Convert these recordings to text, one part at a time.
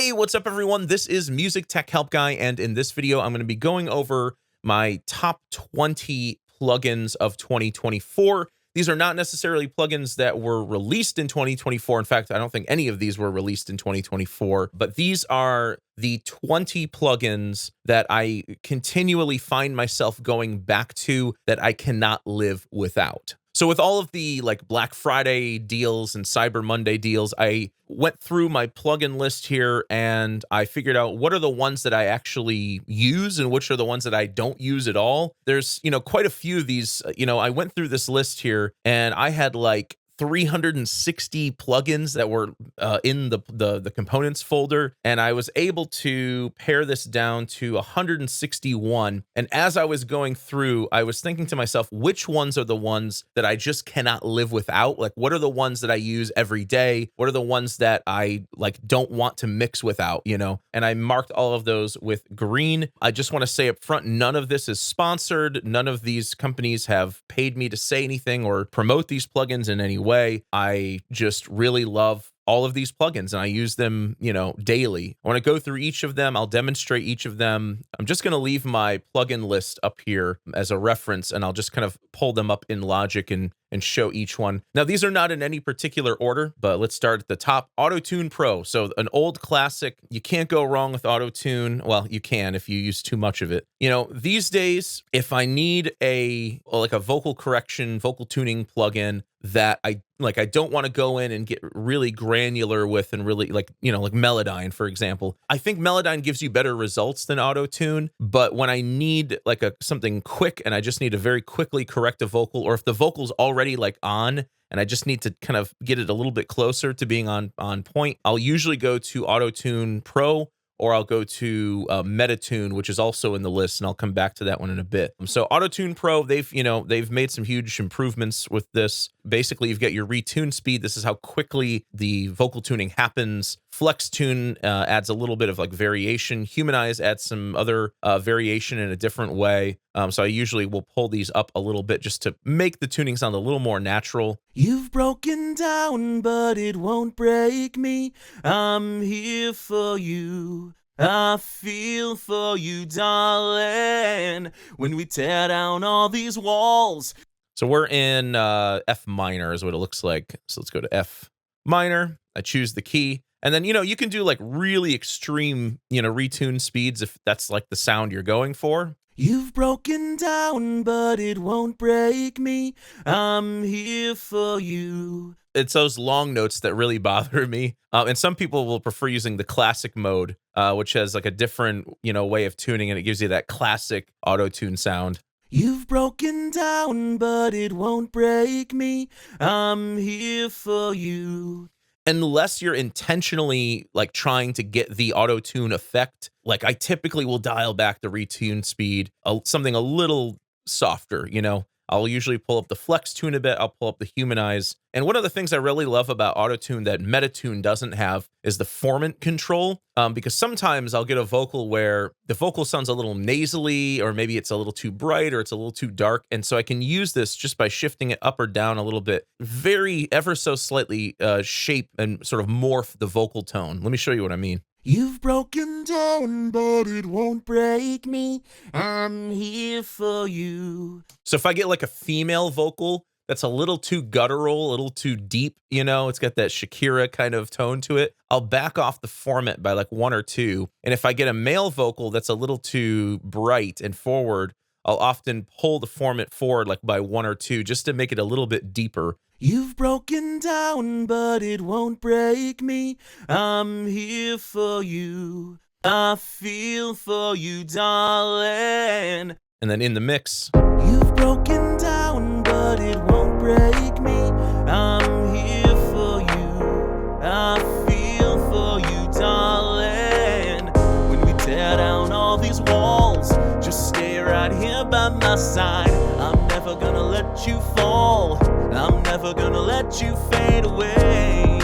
Hey, what's up everyone? This is Music Tech Help Guy, and in this video, I'm going to be going over my top 20 plugins of 2024. These are not necessarily plugins that were released in 2024. In fact, I don't think any of these were released in 2024, but these are the 20 plugins that I continually find myself going back to that I cannot live without. So with all of the like Black Friday deals and Cyber Monday deals, I went through my plugin list here and I figured out what are the ones that I actually use and which are the ones that I don't use at all. There's, quite a few of these. I went through this list here and I had like 360 plugins that were in the components folder, and I was able to pare this down to 161. And as I was going through, I was thinking to myself, which ones are the ones that I just cannot live without? Like, what are the ones that I use every day? What are the ones that I like don't want to mix without, And I marked all of those with green. I just want to say up front, none of this is sponsored. None of these companies have paid me to say anything or promote these plugins in any way. I just really love all of these plugins and I use them, daily. I want to go through each of them. I'll demonstrate each of them. I'm just going to leave my plugin list up here as a reference, and I'll just kind of pull them up in Logic and show each one. Now, these are not in any particular order, but let's start at the top. AutoTune Pro. So an old classic. You can't go wrong with AutoTune. Well, you can if you use too much of it. These days, if I need a vocal correction, vocal tuning plugin that I don't want to go in and get really granular with and really like Melodyne, for example. I think Melodyne gives you better results than AutoTune, but when I need something quick and I just need to very quickly correct a vocal, or if the vocal's already on and I just need to kind of get it a little bit closer to being on point, I'll usually go to AutoTune Pro, or I'll go to MetaTune, which is also in the list, and I'll come back to that one in a bit. So AutoTune Pro, they've made some huge improvements with this. Basically, you've got your retune speed. This is how quickly the vocal tuning happens. Flex Tune adds a little bit of variation. Humanize adds some other variation in a different way. So I usually will pull these up a little bit just to make the tuning sound a little more natural. You've broken down, but it won't break me. I'm here for you. I feel for you, darling, when we tear down all these walls. So we're in F minor is what it looks like. So let's go to F minor. I choose the key. And then, you can do really extreme, retune speeds if that's the sound you're going for. You've broken down, but it won't break me. I'm here for you. It's those long notes that really bother me. And some people will prefer using the classic mode, which has a different, way of tuning, and it gives you that classic auto-tune sound. You've broken down, but it won't break me. I'm here for you. Unless you're intentionally trying to get the auto-tune effect, I typically will dial back the retune speed, something a little softer, I'll usually pull up the flex tune a bit. I'll pull up the humanize. And one of the things I really love about AutoTune that MetaTune doesn't have is the formant control. Because sometimes I'll get a vocal where the vocal sounds a little nasally, or maybe it's a little too bright, or it's a little too dark. And so I can use this just by shifting it up or down a little bit, ever so slightly shape and sort of morph the vocal tone. Let me show you what I mean. You've broken down, but it won't break me. I'm here for you. So if I get a female vocal that's a little too guttural, a little too deep, it's got that Shakira kind of tone to it, I'll back off the formant by 1 or 2. And if I get a male vocal that's a little too bright and forward, I'll often pull the formant forward by 1 or 2 just to make it a little bit deeper. You've broken down, but it won't break me. I'm here for you. I feel for you, darling. And then in the mix. You've broken down, but it won't break me. I'm here for you. I feel for you, darling. When we tear down all these walls, just stay right here by my side. I'm never gonna let you fall. I'm never gonna let you fade away.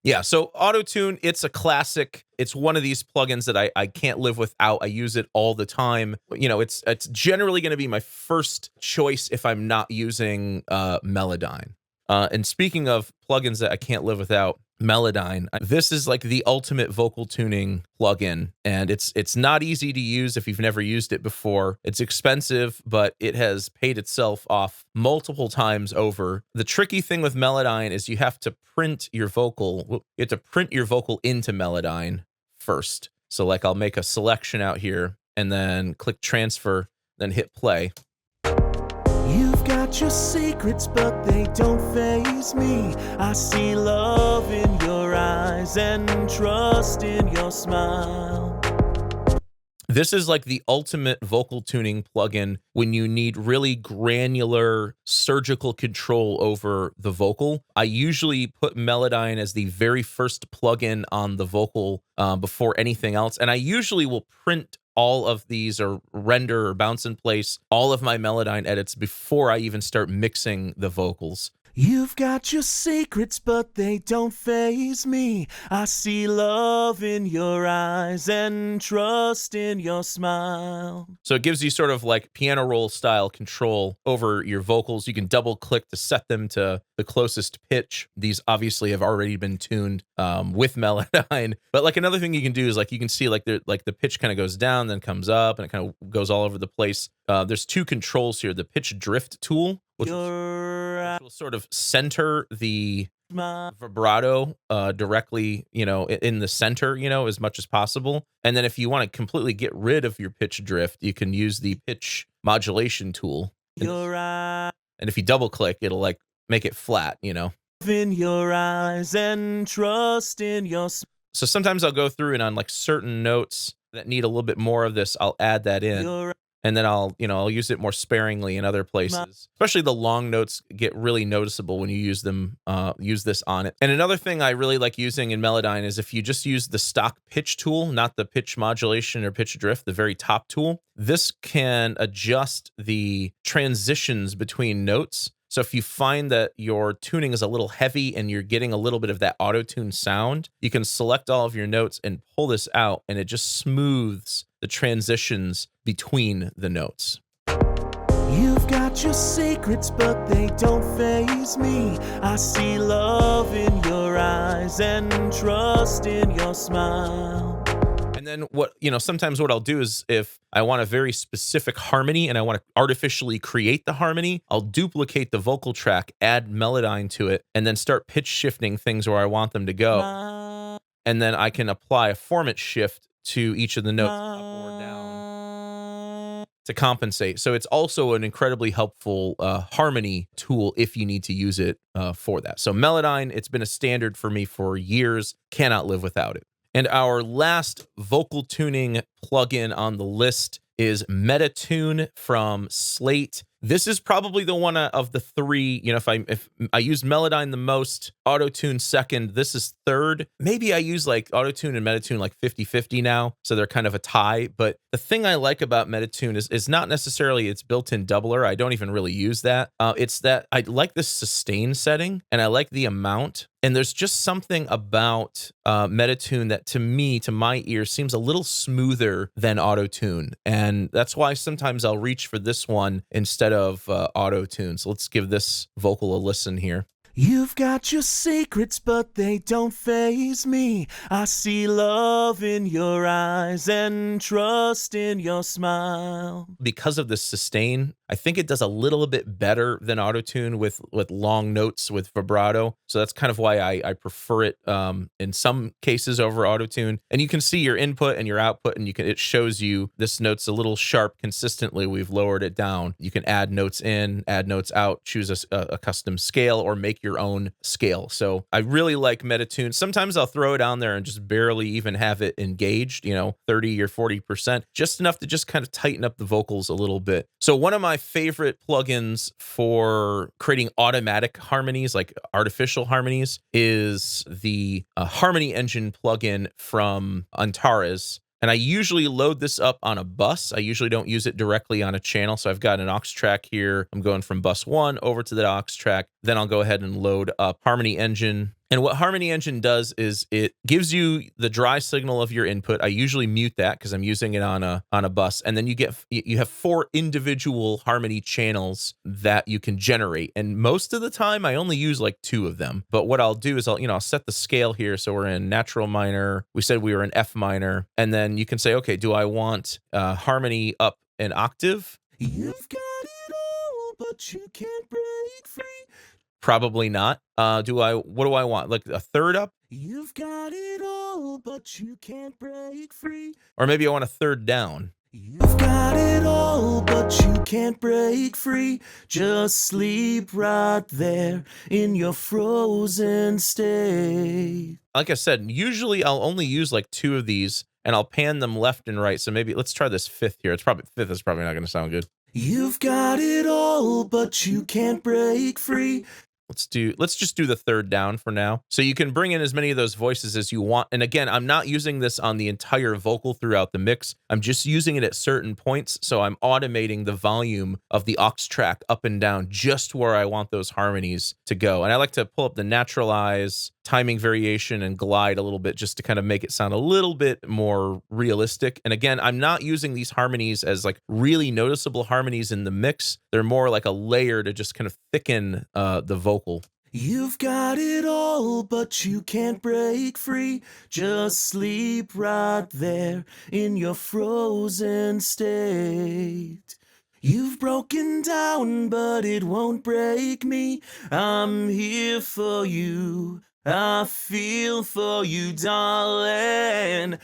Yeah, so AutoTune, it's a classic. It's one of these plugins that I can't live without. I use it all the time. It's generally going to be my first choice if I'm not using Melodyne. And speaking of plugins that I can't live without, Melodyne. This is like the ultimate vocal tuning plugin, and it's not easy to use if you've never used it before. It's expensive, but it has paid itself off multiple times over. The tricky thing with Melodyne is you have to print your vocal. You have to print your vocal into Melodyne first. So like I'll make a selection out here and then click transfer, then hit play. You've got your secrets, but they don't faze me. I see love in your eyes and trust in your smile. This is like the ultimate vocal tuning plugin when you need really granular surgical control over the vocal. I usually put Melodyne as the very first plugin on the vocal before anything else. And I usually will print all of these or render or bounce in place all of my Melodyne edits before I even start mixing the vocals. You've got your secrets, but they don't faze me. I see love in your eyes and trust in your smile. So it gives you sort of like piano roll style control over your vocals. You can double click to set them to the closest pitch. These obviously have already been tuned with Melodyne. But like another thing you can do is like you can see like the pitch kind of goes down, then comes up, and it kind of goes all over the place. There's two controls here. The pitch drift tool, which will sort of center the vibrato directly, in the center, as much as possible. And then if you want to completely get rid of your pitch drift, you can use the pitch modulation tool. And if you double click, it'll like make it flat, In your eyes and trust in your. So sometimes I'll go through and on like certain notes that need a little bit more of this, I'll add that in. And then I'll use it more sparingly in other places. Especially the long notes get really noticeable when you use them, use this on it. And another thing I really like using in Melodyne is if you just use the stock pitch tool, not the pitch modulation or pitch drift, the very top tool, this can adjust the transitions between notes. So if you find that your tuning is a little heavy and you're getting a little bit of that auto-tune sound, you can select all of your notes and pull this out, and it just smooths the transitions between the notes. You've got your secrets, but they don't faze me. I see love in your eyes and trust in your smile. And then sometimes what I'll do is if I want a very specific harmony and I want to artificially create the harmony, I'll duplicate the vocal track, add Melodyne to it, and then start pitch shifting things where I want them to go. And then I can apply a format shift to each of the notes up or down to compensate. So it's also an incredibly helpful harmony tool if you need to use it for that. So Melodyne, it's been a standard for me for years. Cannot live without it. And our last vocal tuning plugin on the list is MetaTune from Slate. This is probably the one of the three, if I use Melodyne the most, Auto-Tune second, this is third. Maybe I use like Auto-Tune and MetaTune like 50-50 now, so they're kind of a tie. But the thing I like about MetaTune is not necessarily its built-in doubler. I don't even really use that. It's that I like this sustain setting, and I like the amount. And there's just something about MetaTune that to my ear, seems a little smoother than Auto-Tune. And that's why sometimes I'll reach for this one instead of Auto-Tune. So let's give this vocal a listen here. You've got your secrets, but they don't faze me. I see love in your eyes and trust in your smile. Because of the sustain, I think it does a little bit better than Auto-Tune with long notes with vibrato. So that's kind of why I prefer it in some cases over Auto-Tune. And you can see your input and your output, and it shows you this note's a little sharp consistently. We've lowered it down. You can add notes in, add notes out, choose a custom scale, or make your own scale. So I really like MetaTune. Sometimes I'll throw it on there and just barely even have it engaged, 30 or 40%, just enough to just kind of tighten up the vocals a little bit. So one of my favorite plugins for creating automatic harmonies, like artificial harmonies, is the Harmony Engine plugin from Antares. And I usually load this up on a bus. I usually don't use it directly on a channel. So I've got an aux track here. I'm going from bus 1 over to the aux track. Then I'll go ahead and load up Harmony Engine. And what Harmony Engine does is it gives you the dry signal of your input. I usually mute that because I'm using it on a bus, and then you have 4 individual harmony channels that you can generate. And most of the time, I only use like 2 of them. But what I'll do is I'll set the scale here. So we're in natural minor. We said we were in F minor, and then you can say, okay, do I want harmony up an octave? You've got it all, but you can't break free. Probably not. What do I want? Like a third up? You've got it all, but you can't break free. Or maybe I want a third down. You've got it all, but you can't break free. Just sleep right there in your frozen state. Like I said, usually I'll only use like 2 of these, and I'll pan them left and right. So maybe let's try this fifth here. Fifth is probably not going to sound good. You've got it all, but you can't break free. Let's just do the third down for now. So you can bring in as many of those voices as you want. And again, I'm not using this on the entire vocal throughout the mix. I'm just using it at certain points. So I'm automating the volume of the aux track up and down just where I want those harmonies to go. And I like to pull up the naturalize, timing variation, and glide a little bit just to kind of make it sound a little bit more realistic. And again, I'm not using these harmonies as like really noticeable harmonies in the mix. They're more like a layer to just kind of thicken the vocal. You've got it all, but you can't break free. Just sleep right there in your frozen state. You've broken down, but it won't break me. I'm here for you. I feel for you, darling.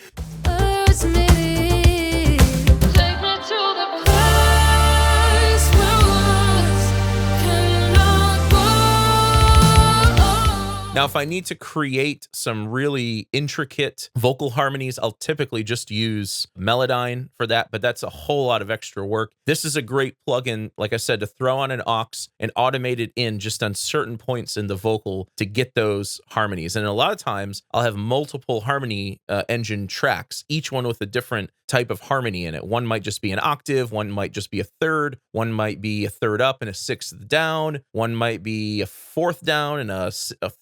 Urge me, take me to the place where words cannot go. Now, if I need to create some really intricate vocal harmonies, I'll typically just use Melodyne for that, but that's a whole lot of extra work. This is a great plugin, like I said, to throw on an aux and automate it in just on certain points in the vocal to get those harmonies. And a lot of times I'll have multiple harmony engine tracks, each one with a different type of harmony in it. One might just be an octave, one might just be a third, one might be a third up and a sixth down, one might be a fourth down and a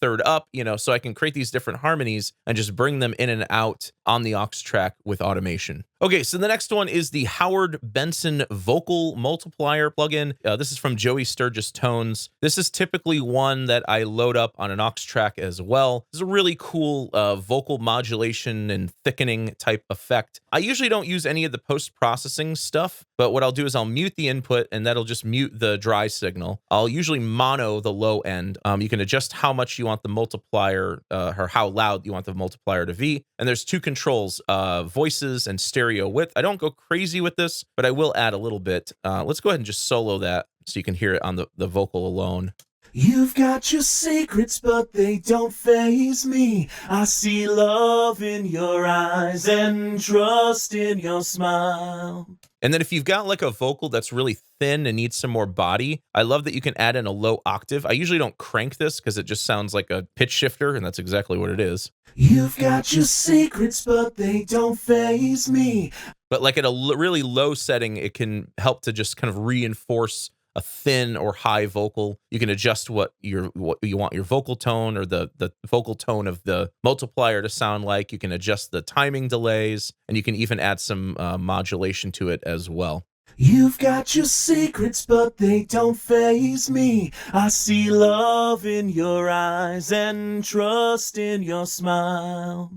third up, so I can create these different harmonies and just bring them in and out on the aux track with automation. Okay, so the next one is the Howard Benson Vocal Multiplier plugin. This is from Joey Sturgis Tones. This is typically one that I load up on an aux track as well. This is a really cool vocal modulation and thickening type effect. I usually don't use any of the post-processing stuff, but what I'll do is I'll mute the input, and that'll just mute the dry signal. I'll usually mono the low end. You can adjust how much you want the multiplier or how loud you want the multiplier to be. And there's 2 controls, voices and stereo width. I don't go crazy with this, but I will add a little bit. Let's go ahead and just solo that so you can hear it on the vocal alone. You've got your secrets, but they don't faze me. I see love in your eyes and trust in your smile. And then if you've got like a vocal that's really thin and needs some more body, I love that you can add in a low octave. I usually don't crank this because it just sounds like a pitch shifter, and that's exactly what it is. You've got your secrets, but they don't faze me. But like at a really low setting, it can help to just kind of reinforce a thin or high vocal. You can adjust what you want your vocal tone or the vocal tone of the multiplier to sound like. You can adjust the timing delays, and you can even add some modulation to it as well. You've got your secrets, but they don't faze me. I see love in your eyes and trust in your smile.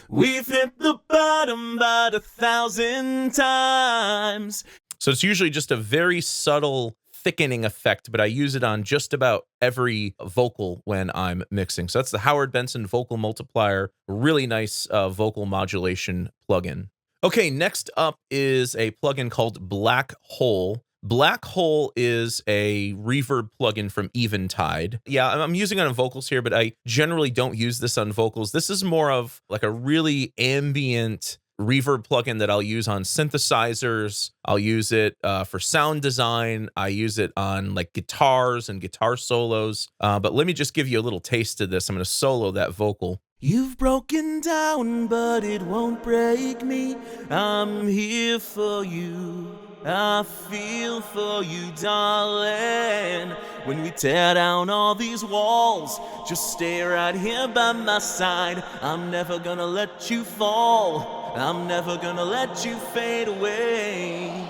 We've hit the bottom about 1,000 times. So it's usually just a very subtle thickening effect, but I use it on just about every vocal when I'm mixing. So that's the Howard Benson Vocal Multiplier. Really nice vocal modulation plugin. Okay, next up is a plugin called Blackhole. Blackhole is a reverb plugin from Eventide. Yeah, I'm using it on vocals here, but I generally don't use this on vocals. This is more of like a really ambient reverb plugin that I'll use on synthesizers. I'll use it for sound design. I use it on like guitars and guitar solos. But let me just give you a little taste of this. I'm going to solo that vocal. You've broken down, but it won't break me. I'm here for you. I feel for you, darling. When we tear down all these walls, just stay right here by my side. I'm never gonna let you fall. I'm never gonna let you fade away.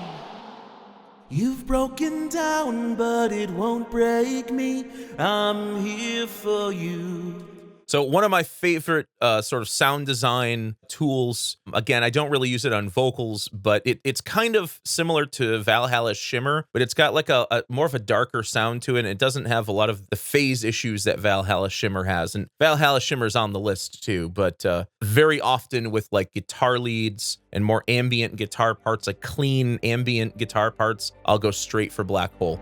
You've broken down, but it won't break me. I'm here for you. So one of my favorite sort of sound design tools, again, I don't really use it on vocals, but it's kind of similar to Valhalla Shimmer, but it's got like a more of a darker sound to it, and it doesn't have a lot of the phase issues that Valhalla Shimmer has. And Valhalla Shimmer's on the list too, but very often with like guitar leads and more ambient guitar parts, like clean ambient guitar parts, I'll go straight for Blackhole.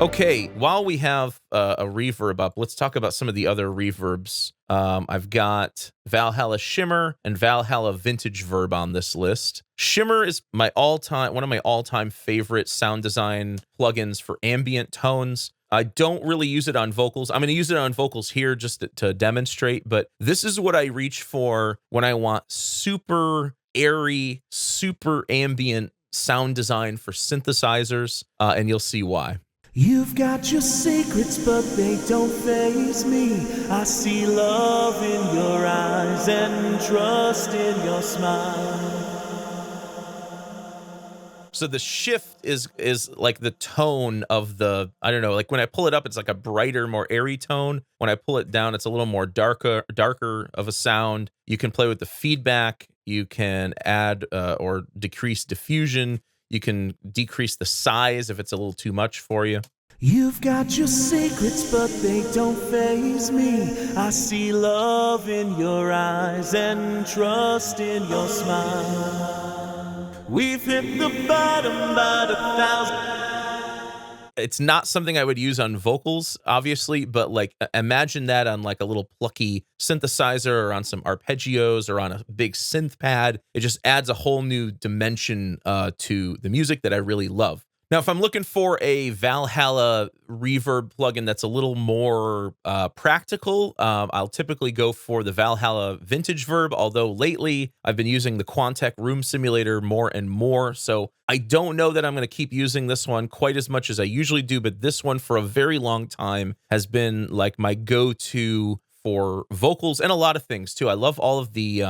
Okay, while we have a reverb up, let's talk about some of the other reverbs. I've got Valhalla Shimmer and Valhalla VintageVerb on this list. Shimmer is one of my all-time favorite sound design plugins for ambient tones. I don't really use it on vocals. I'm going to use it on vocals here just to demonstrate, but this is what I reach for when I want super airy, super ambient sound design for synthesizers, and you'll see why. You've got your secrets, but they don't faze me. I see love in your eyes and trust in your smile. So the shift is like the tone of the, I don't know, like when I pull it up, it's like a brighter, more airy tone. When I pull it down, it's a little more darker of a sound. You can play with the feedback. You can add or decrease diffusion. You can decrease the size if it's a little too much for you. You've got your secrets, but they don't faze me. I see love in your eyes and trust in your smile. We've hit the bottom by 1,000. It's not something I would use on vocals, obviously, but like imagine that on like a little plucky synthesizer or on some arpeggios or on a big synth pad. It just adds a whole new dimension to the music that I really love. Now, if I'm looking for a Valhalla reverb plugin that's a little more practical, I'll typically go for the Valhalla VintageVerb, although lately I've been using the Quantec Room Simulator more and more, so I don't know that I'm going to keep using this one quite as much as I usually do, but this one for a very long time has been like my go-to for vocals and a lot of things too. I love all the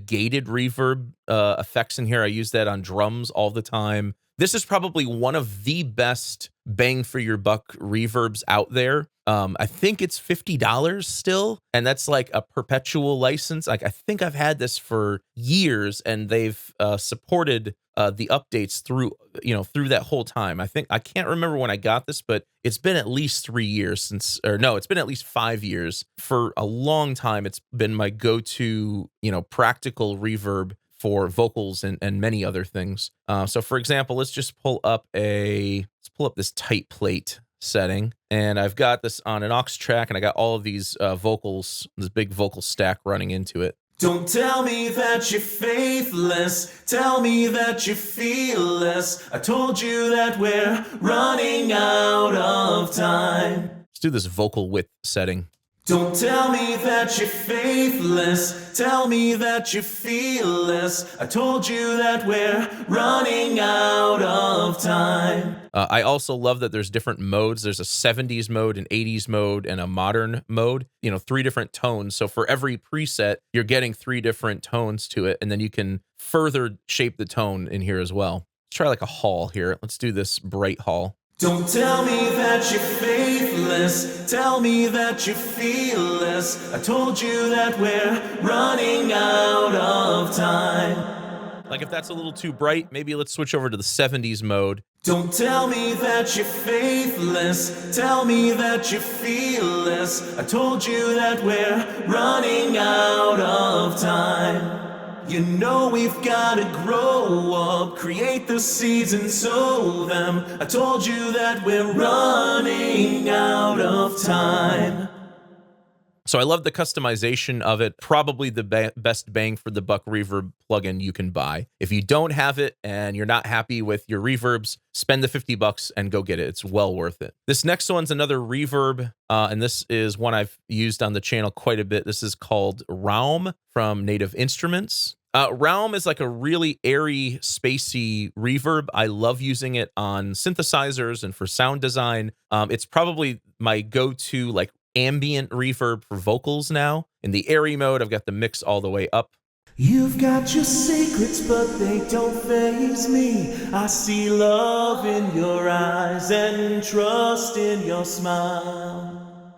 gated reverb effects in here. I use that on drums all the time. This is probably one of the best bang for your buck reverbs out there. I think it's $50 still, and that's like a perpetual license. Like I think I've had this for years, and they've supported the updates through that whole time. I can't remember when I got this, but it's been at least 3 years it's been at least 5 years. For a long time, it's been my go-to, practical reverb for vocals and many other things. So for example, let's pull up this tight plate setting, and I've got this on an aux track, and I got all of these vocals, this big vocal stack running into it. Don't tell me that you're faithless, tell me that you feel less. I told you that we're running out of time. Let's do this vocal width setting. Don't tell me that you're faithless, tell me that you feel less. I told you that we're running out of time. I also love that there's different modes. There's a 70s mode, an 80s mode, and a modern mode. 3 different tones. So for every preset, you're getting 3 different tones to it, and then you can further shape the tone in here as well. Let's try like a hall here. Let's do this bright hall. Don't tell me that you're faithless, tell me that you feel less. I told you that we're running out of time. Like if that's a little too bright, maybe let's switch over to the 70s mode. Don't tell me that you're faithless, tell me that you feel less. I told you that we're running out of time. We've gotta grow up, create the seeds and sow them. I told you that we're running out of time. So I love the customization of it. Probably the best bang for the buck reverb plugin you can buy. If you don't have it and you're not happy with your reverbs, spend the $50 and go get it. It's well worth it. This next one's another reverb, and this is one I've used on the channel quite a bit. This is called Raum from Native Instruments. Raum is like a really airy, spacey reverb. I love using it on synthesizers and for sound design. It's probably my go-to like ambient reverb for vocals now. In the airy mode, I've got the mix all the way up. You've got your secrets, but they don't faze me. I see love in your eyes and trust in your smile.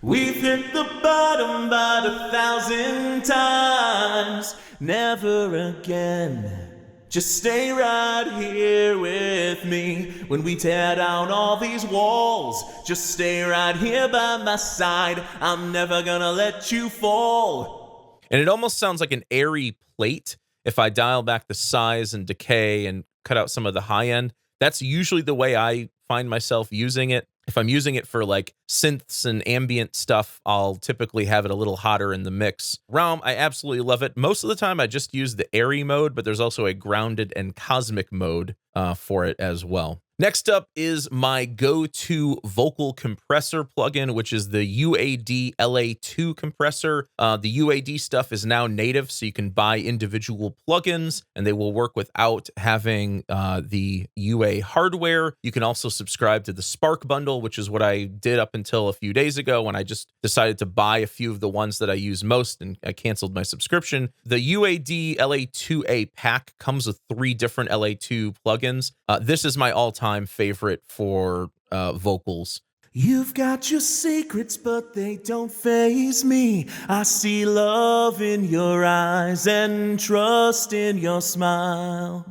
We've hit the bottom about 1,000 times. Never again. Just stay right here with me when we tear down all these walls. Just stay right here by my side. I'm never gonna let you fall. And it almost sounds like an airy plate if I dial back the size and decay and cut out some of the high end. That's usually the way I find myself using it. If I'm using it for like synths and ambient stuff, I'll typically have it a little hotter in the mix. Raum, I absolutely love it. Most of the time I just use the airy mode, but there's also a grounded and cosmic mode for it as well. Next up is my go-to vocal compressor plugin, which is the UAD LA2 compressor. The UAD stuff is now native, so you can buy individual plugins, and they will work without having the UA hardware. You can also subscribe to the Spark bundle, which is what I did up until a few days ago when I just decided to buy a few of the ones that I use most, and I canceled my subscription. The UAD LA2A pack comes with 3 different LA2 plugins. This is my all-time favorite for vocals. You've got your secrets, but they don't faze me. I see love in your eyes and trust in your smile.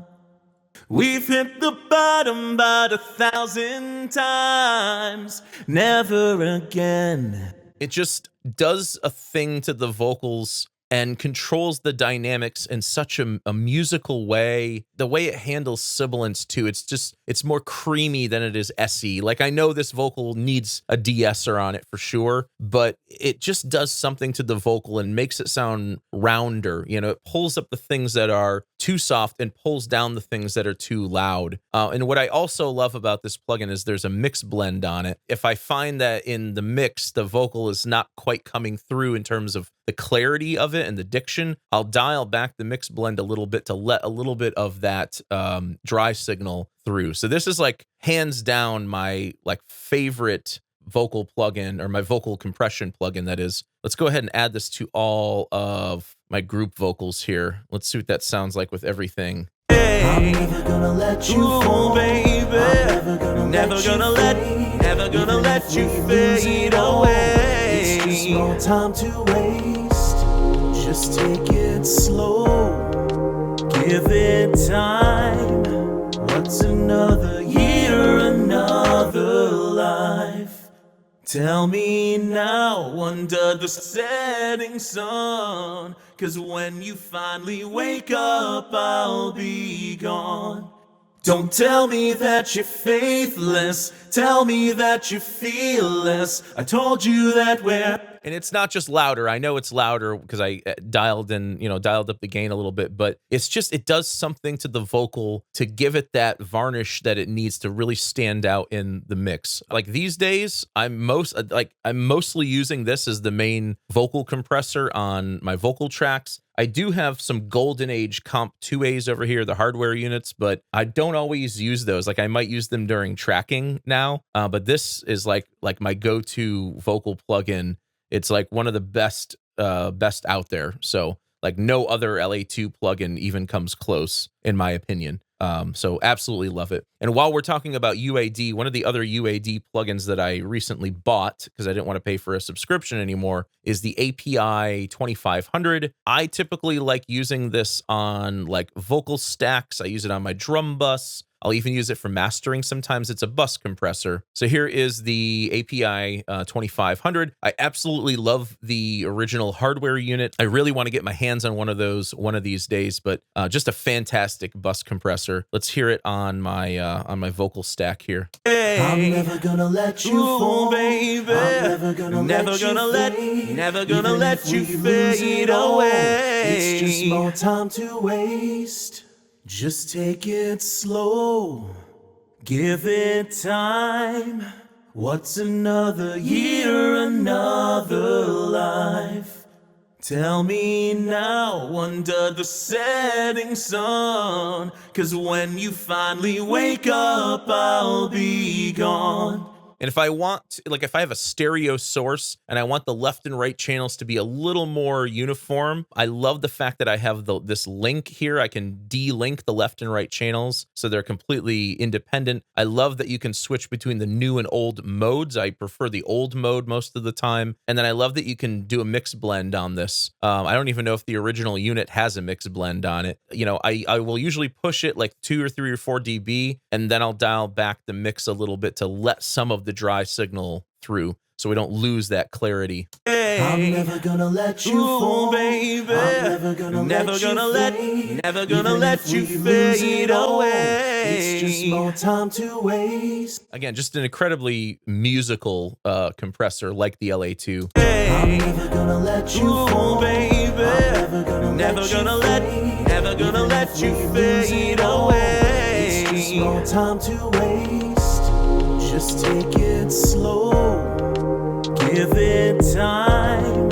We've hit the bottom about 1,000 times. Never again. It just does a thing to the vocals and controls the dynamics in such a musical way. The way it handles sibilants too, it's more creamy than it is essy. Like, I know this vocal needs a De-Esser on it for sure, but it just does something to the vocal and makes it sound rounder. You know, it pulls up the things that are too soft and pulls down the things that are too loud. And what I also love about this plugin is there's a mix blend on it. If I find that in the mix, the vocal is not quite coming through in terms of the clarity of it and the diction, I'll dial back the mix blend a little bit to let a little bit of that dry signal through. So this is like hands down my like favorite vocal plugin, or my vocal compression plugin, that is. Let's go ahead and add this to all of my group vocals here. Let's see what that sounds like with everything. I'm never gonna let you fall, baby. I'm never gonna let you fade away. It's just no time to waste. Just take it slow. Give it time. What's another year, another life? Tell me now under the setting sun, 'cause when you finally wake up, I'll be gone. Don't tell me that you're faithless, tell me that you feel less. I told you that we're... And it's not just louder. I know it's louder because I dialed up the gain a little bit, but it's just, it does something to the vocal to give it that varnish that it needs to really stand out in the mix. Like these days, I'm mostly using this as the main vocal compressor on my vocal tracks. I do have some Golden Age Comp 2As over here, the hardware units, but I don't always use those. Like I might use them during tracking now, but this is like my go-to vocal plugin. It's like one of the best out there. So like no other LA2 plugin even comes close, in my opinion. So absolutely love it. And while we're talking about UAD, one of the other UAD plugins that I recently bought, because I didn't want to pay for a subscription anymore, is the API 2500. I typically like using this on like vocal stacks. I use it on my drum bus. I'll even use it for mastering. Sometimes it's a bus compressor. So here is the API 2500. I absolutely love the original hardware unit. I really want to get my hands on one of those one of these days, but just a fantastic bus compressor. Let's hear it on my vocal stack here. Hey, I'm never gonna let you fall, baby. I'm never gonna let you fade away. It's just more time to waste. Just take it slow, give it time. What's another year, another life? Tell me now under the setting sun, 'cause when you finally wake up, I'll be gone. And if I want, like if I have a stereo source and I want the left and right channels to be a little more uniform, I love the fact that I have this link here. I can de-link the left and right channels so they're completely independent. I love that you can switch between the new and old modes. I prefer the old mode most of the time. And then I love that you can do a mix blend on this. I don't even know if the original unit has a mix blend on it. You know, I will usually push it like 2 or 3 or 4 dB, and then I'll dial back the mix a little bit to let some of the dry signal through so we don't lose that clarity. Hey, I'm never gonna let you fall, baby. I'm never gonna let you fade away. It's just more time to waste. Again, just an incredibly musical compressor like the LA2. Hey, I'm never gonna let you fall, baby. I'm never gonna let you fade away. It's just more time to waste. Just take it slow, give it time.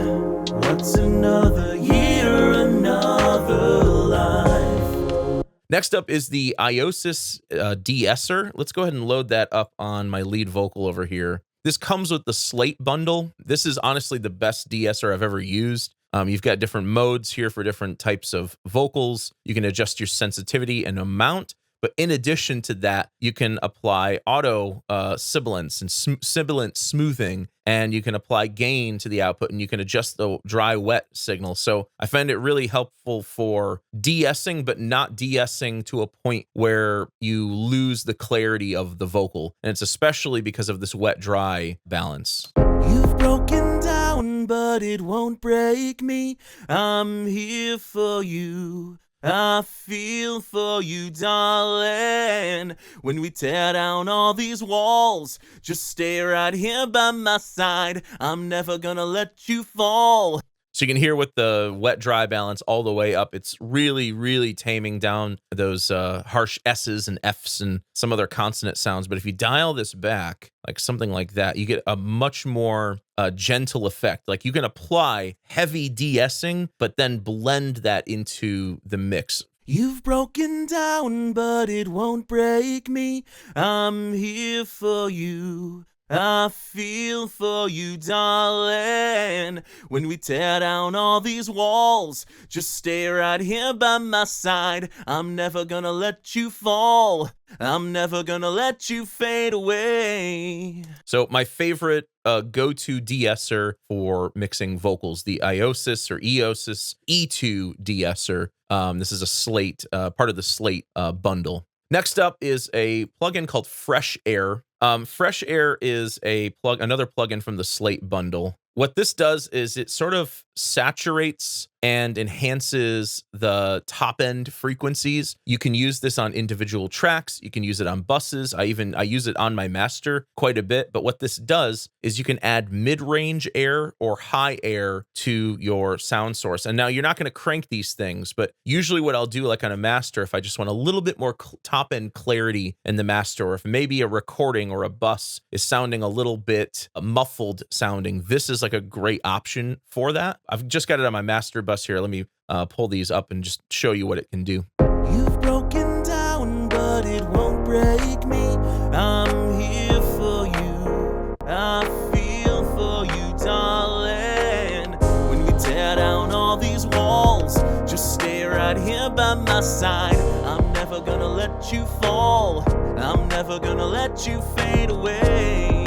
What's another year, another life? Next up is the Eiosis De-Esser. Let's go ahead and load that up on my lead vocal over here. This comes with the Slate bundle. This is honestly the best De-Esser I've ever used. You've got different modes here for different types of vocals. You can adjust your sensitivity and amount. But in addition to that, you can apply auto sibilance and sibilant smoothing, and you can apply gain to the output, and you can adjust the dry-wet signal. So I find it really helpful for de-essing, but not de-essing to a point where you lose the clarity of the vocal. And it's especially because of this wet-dry balance. You've broken down, but it won't break me. I'm here for you. I feel for you, darling. When we tear down all these walls, just stay right here by my side. I'm never gonna let you fall. So you can hear with the wet-dry balance all the way up, it's really, really taming down those harsh S's and F's and some other consonant sounds. But if you dial this back, like something like that, you get a much more gentle effect. Like you can apply heavy de-essing, but then blend that into the mix. You've broken down, but it won't break me. I'm here for you. I feel for you, darling. When we tear down all these walls, just stay right here by my side. I'm never gonna let you fall. I'm never gonna let you fade away. So my favorite go-to de-esser for mixing vocals, the Eiosis or Eiosis E2 de-esser. This is a Slate, part of the Slate bundle. Next up is a plugin called Fresh Air. Fresh Air is another plugin from the Slate bundle. What this does is it sort of saturates and enhances the top end frequencies. You can use this on individual tracks. You can use it on buses. I use it on my master quite a bit. But what this does is you can add mid-range air or high air to your sound source. And now you're not going to crank these things, but usually what I'll do, like on a master, if I just want a little bit more top end clarity in the master, or if maybe a recording or a bus is sounding a little bit muffled sounding, this is like a great option for that. I've just got it on my master bus here. Let me pull these up and just show you what it can do. You've broken down, but it won't break me. I'm here for you. I feel for you, darling. When we tear down all these walls, just stay right here by my side. I'm never gonna let you fall. I'm never gonna let you fade away.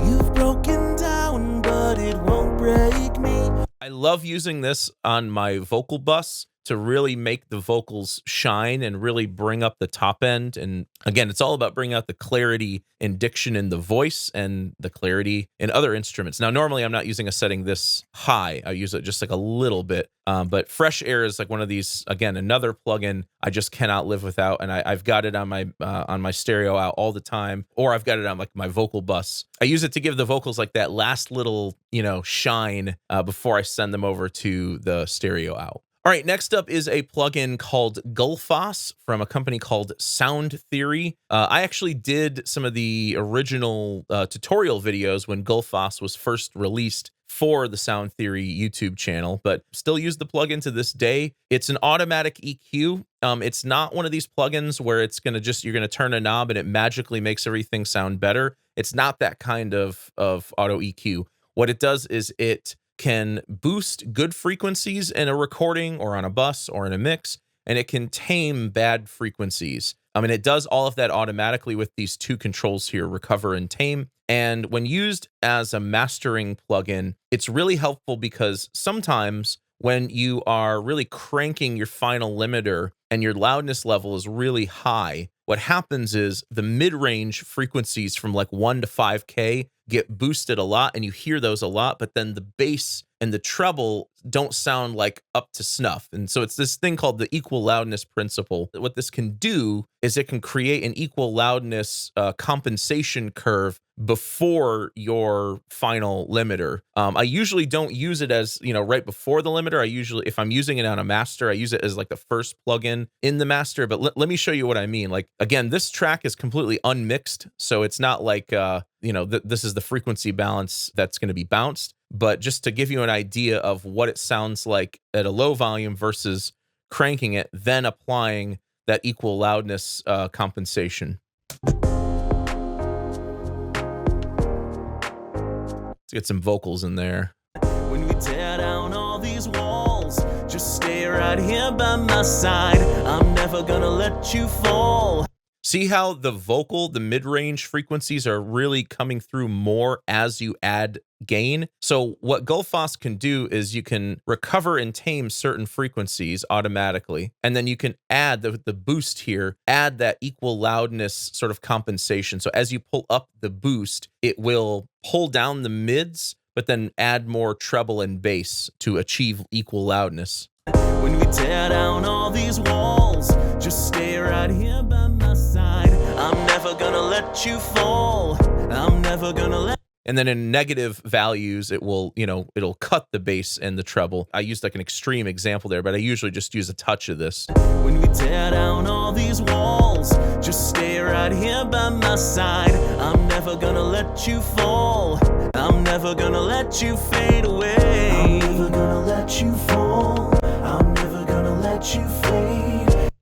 You've broken down, but it won't break me. I love using this on my vocal bus to really make the vocals shine and really bring up the top end. And again, it's all about bringing out the clarity and diction in the voice and the clarity in other instruments. Now, normally I'm not using a setting this high. I use it just like a little bit. But Fresh Air is like one of these, again, another plugin I just cannot live without. And I've got it on my stereo out all the time, or I've got it on like my vocal bus. I use it to give the vocals like that last little, shine before I send them over to the stereo out. All right, next up is a plugin called Gullfoss from a company called Soundtheory. I actually did some of the original tutorial videos when Gullfoss was first released for the Soundtheory YouTube channel, but still use the plugin to this day. It's an automatic EQ. It's not one of these plugins where it's going to you're going to turn a knob and it magically makes everything sound better. It's not that kind of auto EQ. What it does is it can boost good frequencies in a recording or on a bus or in a mix, and it can tame bad frequencies. And it does all of that automatically with these two controls here, recover and tame. And when used as a mastering plugin, it's really helpful because sometimes when you are really cranking your final limiter and your loudness level is really high, what happens is the mid-range frequencies from like 1 to 5K get boosted a lot, and you hear those a lot, but then the bass and the treble don't sound like up to snuff. And so it's this thing called the equal loudness principle. What this can do is it can create an equal loudness compensation curve before your final limiter. I usually don't use it as, right before the limiter. I usually, if I'm using it on a master, I use it as like the first plugin in the master. But let me show you what I mean. Like, again, this track is completely unmixed. So it's not like, this is the frequency balance that's going to be bounced. But just to give you an idea of what it sounds like at a low volume versus cranking it, then applying that equal loudness compensation. Let's get some vocals in there. When we tear down all these walls, just stay right here by my side. I'm never gonna let you fall. See how the mid-range frequencies are really coming through more as you add gain? So what Gullfoss can do is you can recover and tame certain frequencies automatically, and then you can add the boost here, add that equal loudness sort of compensation. So as you pull up the boost, it will pull down the mids, but then add more treble and bass to achieve equal loudness. When we tear down all these walls, just stay right here by my side. I'm never gonna let you fall. I'm never gonna let. And then in negative values, it will, it'll cut the bass and the treble. I used like an extreme example there, but I usually just use a touch of this. When we tear down all these walls, just stay right here by my side. I'm never gonna let you fall. I'm never gonna let you fade away. I'm never gonna let you fall. I'm never gonna let you fade.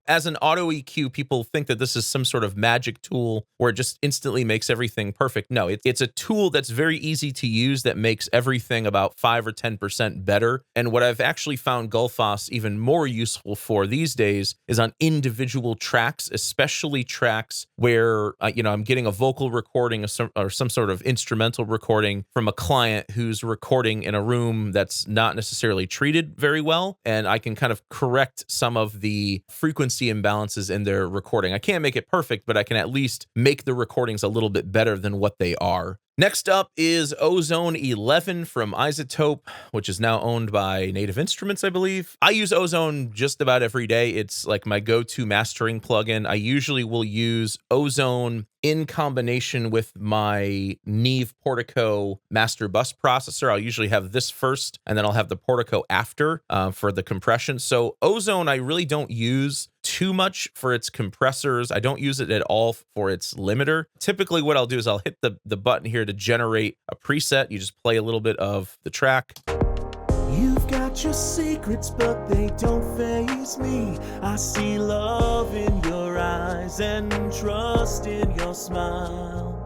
As an auto EQ, people think that this is some sort of magic tool where it just instantly makes everything perfect. No, it's a tool that's very easy to use that makes everything about 5 or 10% better. And what I've actually found Gullfoss even more useful for these days is on individual tracks, especially tracks where, I'm getting a vocal recording or some sort of instrumental recording from a client who's recording in a room that's not necessarily treated very well. And I can kind of correct some of the frequency imbalances in their recording. I can't make it perfect, but I can at least make the recordings a little bit better than what they are. Next up is Ozone 11 from iZotope, which is now owned by Native Instruments, I believe. I use Ozone just about every day. It's like my go-to mastering plugin. I usually will use Ozone in combination with my Neve Portico master bus processor. I'll usually have this first, and then I'll have the Portico after for the compression. So Ozone, I really don't use too much for its compressors. I don't use it at all for its limiter. Typically what I'll do is I'll hit the button here to generate a preset. You just play a little bit of the track. You've got your secrets, but they don't faze me. I see love in your eyes and trust in your smile.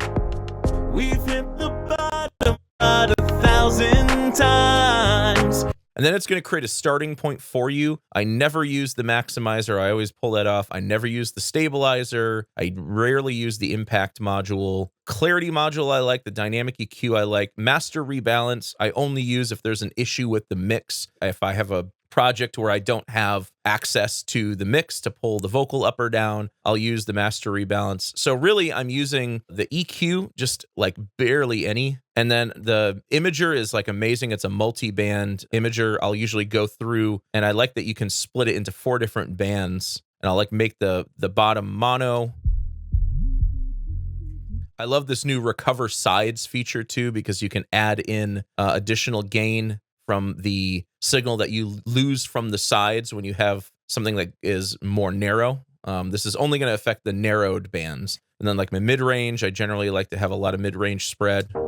We've hit the bottom about 1,000 times. And then it's going to create a starting point for you. I never use the maximizer. I always pull that off. I never use the stabilizer. I rarely use the impact module. Clarity module I like. The dynamic EQ I like. Master rebalance I only use if there's an issue with the mix. If I have a project where I don't have access to the mix to pull the vocal up or down, I'll use the master rebalance. So really I'm using the EQ, just like barely any. And then the imager is like amazing. It's a multi-band imager. I'll usually go through, and I like that you can split it into 4 different bands. And I'll like make the bottom mono. I love this new recover sides feature too, because you can add in additional gain from the signal that you lose from the sides when you have something that is more narrow. This is only going to affect the narrowed bands. And then like my mid-range, I generally like to have a lot of mid-range spread. You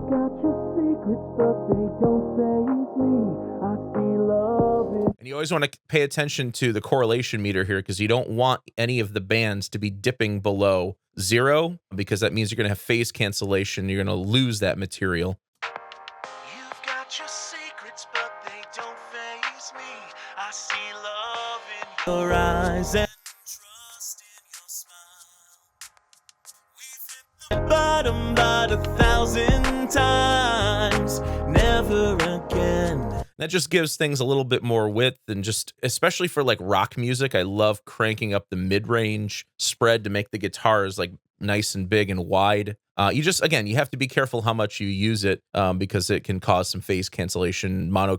got your secrets, but they don't faze me. I see love in. And you always want to pay attention to the correlation meter here, because you don't want any of the bands to be dipping below 0, because that means you're going to have phase cancellation. You're going to lose that material. You've got your secrets, but they don't faze me. I see love in your eyes and trust in your smile. We've hit the bottom about 1,000 times, never again. That just gives things a little bit more width, and just especially for like rock music, I love cranking up the mid-range spread to make the guitars like nice and big and wide. You just, again, you have to be careful how much you use it, because it can cause some phase cancellation, mono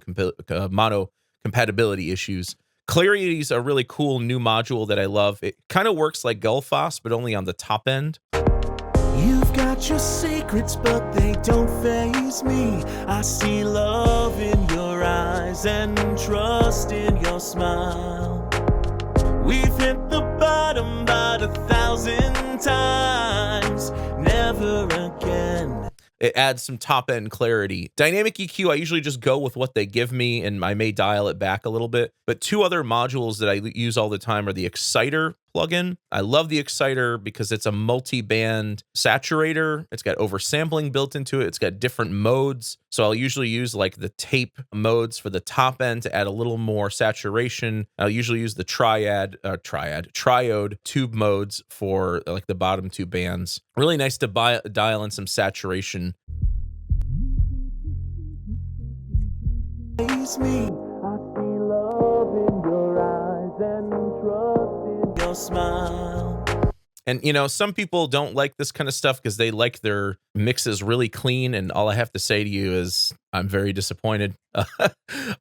compatibility issues. Clarity is a really cool new module that I love. It kind of works like Gullfoss, but only on the top end. You've got your secrets, but they don't faze me. I see love in your eyes and trust in your smile. We've hit the bottom about 1,000 times, never again. It adds some top-end clarity. Dynamic EQ, I usually just go with what they give me, and I may dial it back a little bit. But 2 other modules that I use all the time are the Exciter plugin. I love the Exciter because it's a multi-band saturator. It's got oversampling built into it. It's got different modes. So I'll usually use like the tape modes for the top end to add a little more saturation. I'll usually use the triode tube modes for like the bottom 2 bands. Really nice to dial in some saturation. Faze me. I see love in your eyes and trust in your smile. And, you know, some people don't like this kind of stuff because they like their mixes really clean. And all I have to say to you is I'm very disappointed.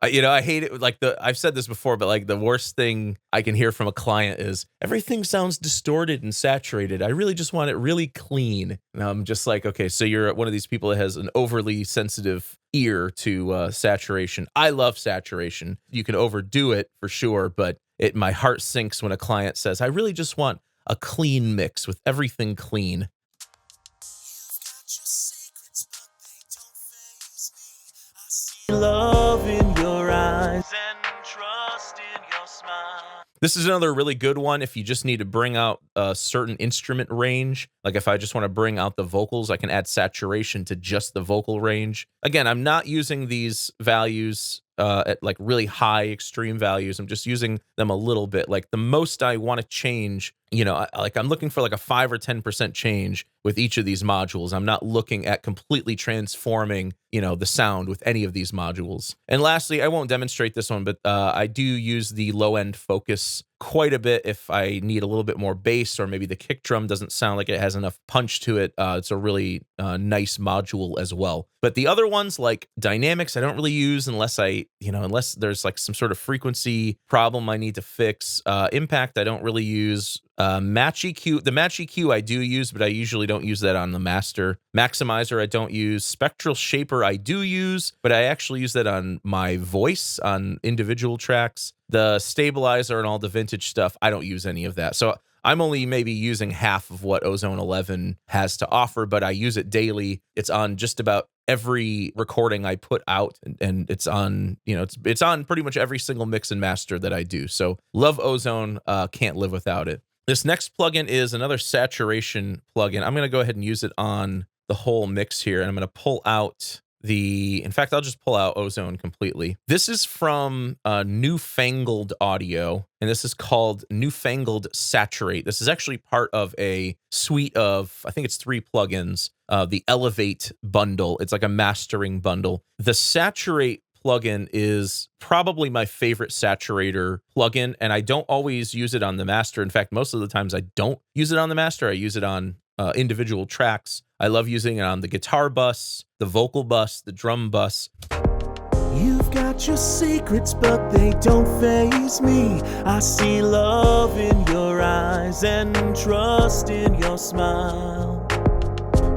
You know, I hate it. Like I've said this before, but like the worst thing I can hear from a client is everything sounds distorted and saturated. I really just want it really clean. And I'm just like, okay, so you're one of these people that has an overly sensitive ear to saturation. I love saturation. You can overdo it for sure, but my heart sinks when a client says, I really just want a clean mix with everything clean. Love in your eyes and trust in your smile. This is another really good one if you just need to bring out a certain instrument range. Like if I just want to bring out the vocals, I can add saturation to just the vocal range. Again, I'm not using these values at like really high extreme values. I'm just using them a little bit. Like the most I want to change, you know, like I'm looking for like a 5 or 10% change with each of these modules. I'm not looking at completely transforming, you know, the sound with any of these modules. And lastly, I won't demonstrate this one, but I do use the low end focus quite a bit if I need a little bit more bass, or maybe the kick drum doesn't sound like it has enough punch to it. It's a really nice module as well. But the other ones like dynamics, I don't really use unless unless there's like some sort of frequency problem I need to fix. Impact, I don't really use. Match EQ, the match EQ I do use, but I usually don't use that on the master. Maximizer I don't use. Spectral shaper I do use, but I actually use that on my voice on individual tracks. The stabilizer and all the vintage stuff, I don't use any of that. So I'm only maybe using half of what Ozone 11 has to offer, but I use it daily. It's on just about every recording I put out, and it's on, you know, it's on pretty much every single mix and master that I do. So love Ozone, can't live without it. This next plugin is another saturation plugin. I'm going to go ahead and use it on the whole mix here, and I'm going to pull out in fact, I'll just pull out Ozone completely. This is from Newfangled Audio, and this is called Newfangled Saturate. This is actually part of a suite of, I think it's 3 plugins, the Elevate bundle. It's like a mastering bundle. The Saturate plugin is probably my favorite saturator plugin, and I don't always use it on the master. In fact, most of the times I don't use it on the master. I use it on individual tracks. I love using it on the guitar bus, the vocal bus, the drum bus. You've got your secrets, but they don't faze me. I see love in your eyes and trust in your smile.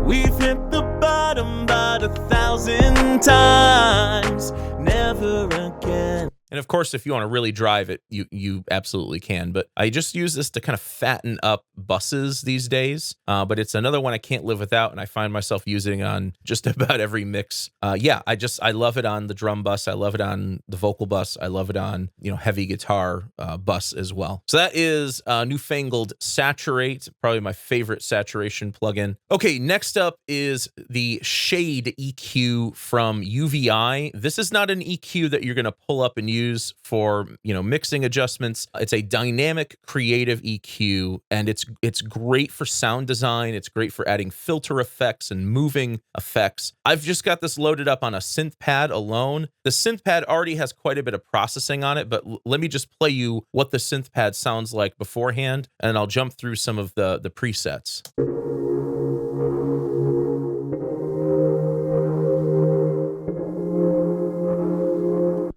We've hit the bottom about 1,000 times, never again. And of course, if you want to really drive it, you absolutely can. But I just use this to kind of fatten up buses these days. But it's another one I can't live without, and I find myself using on just about every mix. Yeah, I love it on the drum bus. I love it on the vocal bus. I love it on, you know, heavy guitar bus as well. So that is Newfangled Saturate, probably my favorite saturation plugin. Okay, next up is the Shade EQ from UVI. This is not an EQ that you're going to pull up and use for, you know, mixing adjustments. It's a dynamic creative EQ, and it's great for sound design. It's great for adding filter effects and moving effects. I've just got this loaded up on a synth pad alone. The synth pad already has quite a bit of processing on it, but let me just play you what the synth pad sounds like beforehand, and I'll jump through some of the presets.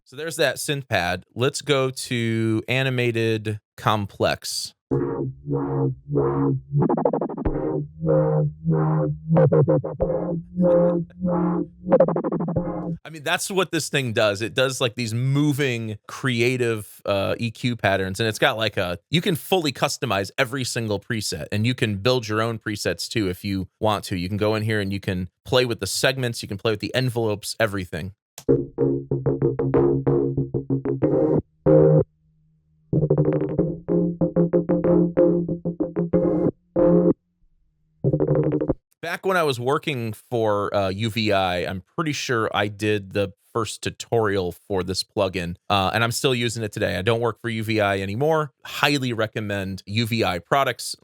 So there's that synth pad. Let's go to animated complex. I mean, that's what this thing does. It does like these moving creative EQ patterns, and it's got like you can fully customize every single preset, and you can build your own presets too if you want to. You can go in here and you can play with the segments, you can play with the envelopes, everything. Back when I was working for UVI, I'm pretty sure I did the first tutorial for this plugin, and I'm still using it today. I don't work for UVI anymore. Highly recommend UVI products.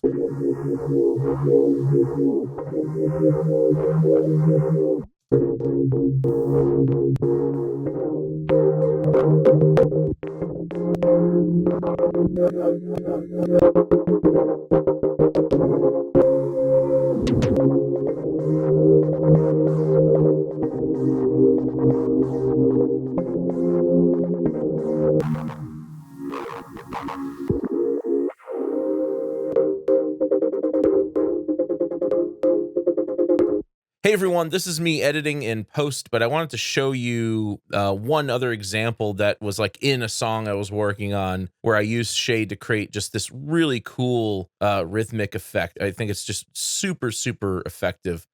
Hey everyone, this is me editing in post, but I wanted to show you one other example that was like in a song I was working on where I used Shade to create just this really cool rhythmic effect. I think it's just super, super effective.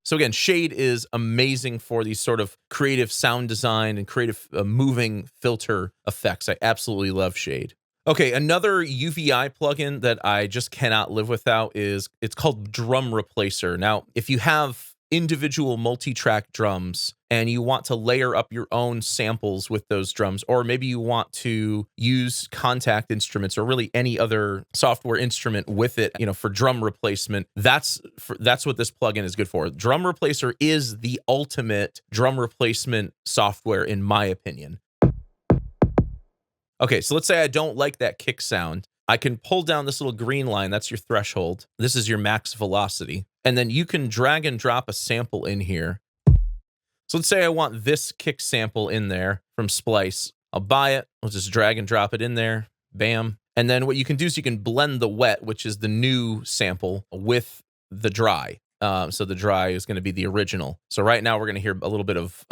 So again, Shade is amazing for these sort of creative sound design and creative moving filter effects. I absolutely love Shade. Okay, another UVI plugin that I just cannot live without it's called Drum Replacer. Now, if you have individual multi-track drums and you want to layer up your own samples with those drums, or maybe you want to use contact instruments or really any other software instrument with it, you know, for drum replacement, that's what this plugin is good for. Drum Replacer is the ultimate drum replacement software in my opinion. Okay, so let's say I don't like that kick sound. I can pull down this little green line, that's your threshold. This is your max velocity. And then you can drag and drop a sample in here. So let's say I want this kick sample in there from Splice. I'll buy it. I'll just drag and drop it in there. Bam. And then what you can do is you can blend the wet, which is the new sample, with the dry. So the dry is going to be the original. So right now we're going to hear a little bit of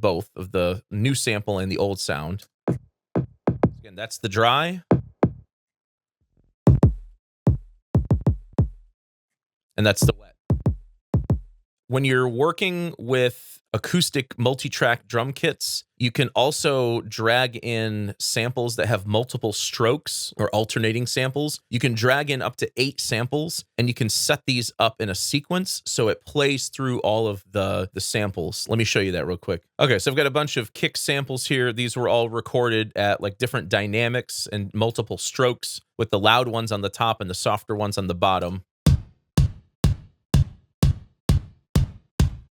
both of the new sample and the old sound. Again, that's the dry. And that's the wet. When you're working with acoustic multi-track drum kits, you can also drag in samples that have multiple strokes or alternating samples. You can drag in up to 8 samples, and you can set these up in a sequence so it plays through all of the samples. Let me show you that real quick. Okay, so I've got a bunch of kick samples here. These were all recorded at like different dynamics and multiple strokes, with the loud ones on the top and the softer ones on the bottom.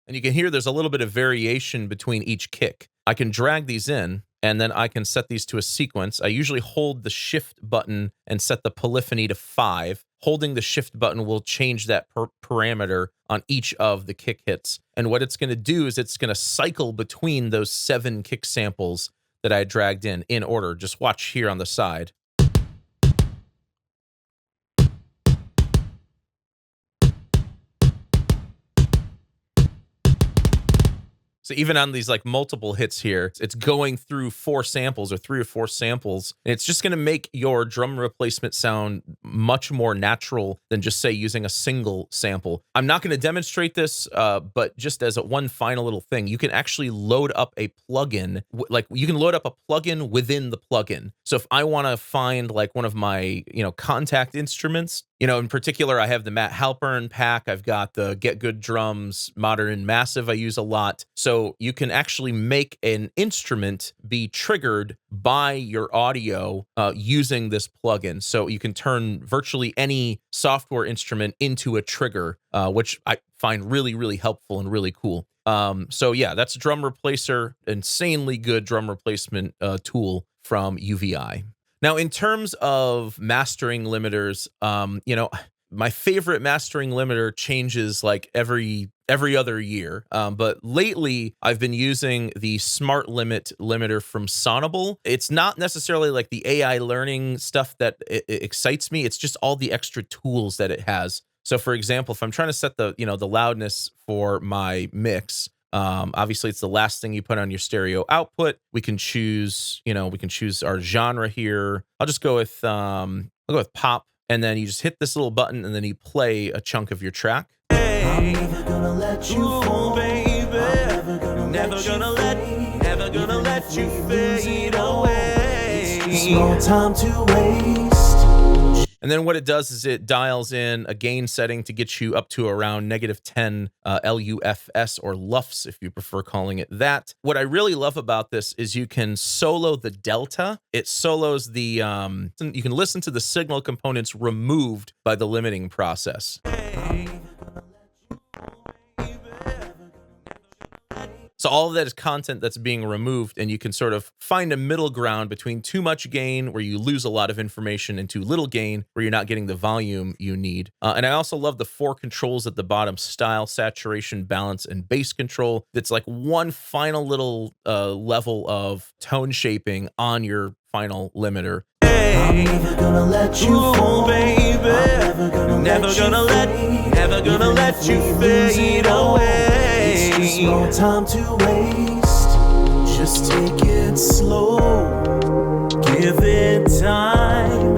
And you can hear there's a little bit of variation between each kick. I can drag these in, and then I can set these to a sequence. I usually hold the shift button and set the polyphony to 5. Holding the shift button will change that parameter on each of the kick hits. And what it's going to do is it's going to cycle between those 7 kick samples that I dragged in order. Just watch here on the side. So even on these like multiple hits here, it's going through 4 samples or 3 or 4 samples. And it's just going to make your drum replacement sound much more natural than just say using a single sample. I'm not going to demonstrate this, but just as one final little thing, you can actually load up a plugin. Like you can load up a plugin within the plugin. So if I want to find like one of my, contact instruments, in particular, I have the Matt Halpern pack. I've got the Get Good Drums Modern and Massive I use a lot. So you can actually make an instrument be triggered by your audio using this plugin. So you can turn virtually any software instrument into a trigger, which I find really, really helpful and really cool. So yeah, that's Drum Replacer, insanely good drum replacement tool from UVI. Now, in terms of mastering limiters, my favorite mastering limiter changes like every other year. But lately, I've been using the Smart Limit limiter from Sonible. It's not necessarily like the AI learning stuff that it excites me. It's just all the extra tools that it has. So, for example, if I'm trying to set the loudness for my mix, obviously it's the last thing you put on your stereo output. We can choose, our genre here. I'll just go with, pop, and then you just hit this little button and then you play a chunk of your track. I'm never gonna let you fall, baby. Never gonna let you fade away. It's no time to waste. And then what it does is it dials in a gain setting to get you up to around -10 LUFS or LUFS, if you prefer calling it that. What I really love about this is you can solo the delta. It solos the, you can listen to the signal components removed by the limiting process. So all of that is content that's being removed, and you can sort of find a middle ground between too much gain, where you lose a lot of information, and too little gain, where you're not getting the volume you need. And I also love the 4 controls at the bottom: style, saturation, balance, and bass control. That's like one final little level of tone shaping on your final limiter. I'm never gonna let you fall, baby. Never gonna let you fade away. There's no time to waste. Just take it slow. Give it time.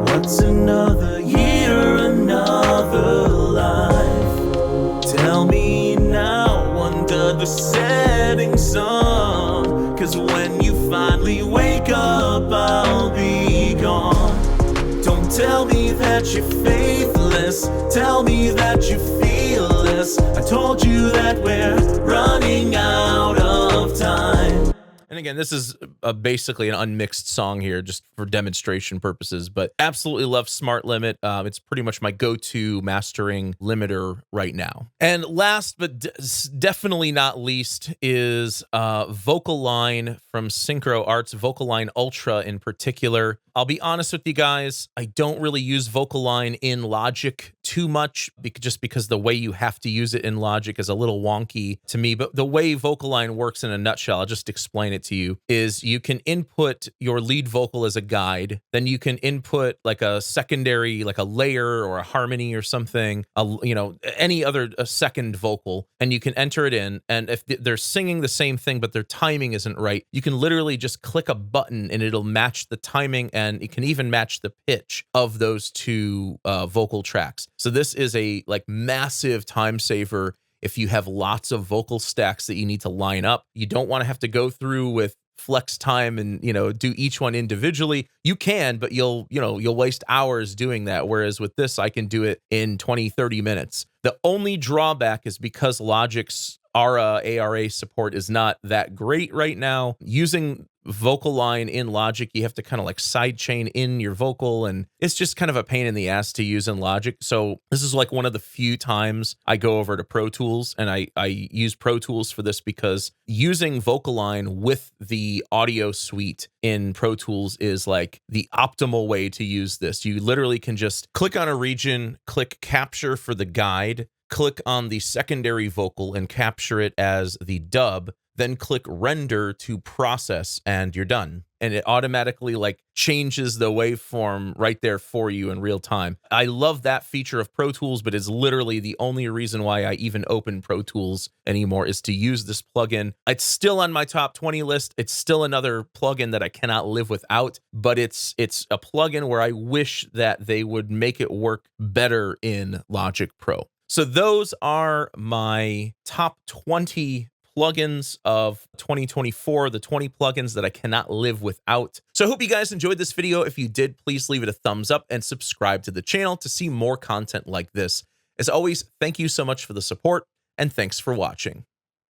What's another year, another life? Tell me now under the setting sun. 'Cause when you finally wake up, I'll be gone. Don't tell me that you're faithless. Tell me that you feel this. I told you that we're running out of time. And again, this is basically an unmixed song here, just for demonstration purposes, but absolutely love Smart Limit. It's pretty much my go-to mastering limiter right now. And last, but definitely not least, is Vocalign from Synchro Arts, Vocalign Ultra in particular. I'll be honest with you guys, I don't really use Vocalign in Logic too much, just because the way you have to use it in Logic is a little wonky to me. But the way Vocalign works in a nutshell, I'll just explain it to you, is you can input your lead vocal as a guide, then you can input like a secondary, like a layer or a harmony or something, any other second vocal, and you can enter it in. And if they're singing the same thing but their timing isn't right, you can literally just click a button and it'll match the timing, and it can even match the pitch of those two vocal tracks. So this is a like massive time saver if you have lots of vocal stacks that you need to line up, you don't want to have to go through with flex time and, do each one individually. You can, but you'll waste hours doing that. Whereas with this, I can do it in 20, 30 minutes. The only drawback is because Logic's ARA support is not that great right now. Using Vocalign in Logic, you have to kind of like sidechain in your vocal, and it's just kind of a pain in the ass to use in Logic. So this is like one of the few times I go over to Pro Tools, and I use Pro Tools for this because using Vocalign with the audio suite in Pro Tools is like the optimal way to use this. You literally can just click on a region, click capture for the guide, click on the secondary vocal and capture it as the dub, then click render to process, and you're done. And it automatically like changes the waveform right there for you in real time. I love that feature of Pro Tools, but it's literally the only reason why I even open Pro Tools anymore is to use this plugin. It's still on my top 20 list. It's still another plugin that I cannot live without, but it's a plugin where I wish that they would make it work better in Logic Pro. So those are my top 20 plugins of 2024, the 20 plugins that I cannot live without. So I hope you guys enjoyed this video. If you did, please leave it a thumbs up and subscribe to the channel to see more content like this. As always, thank you so much for the support, and thanks for watching.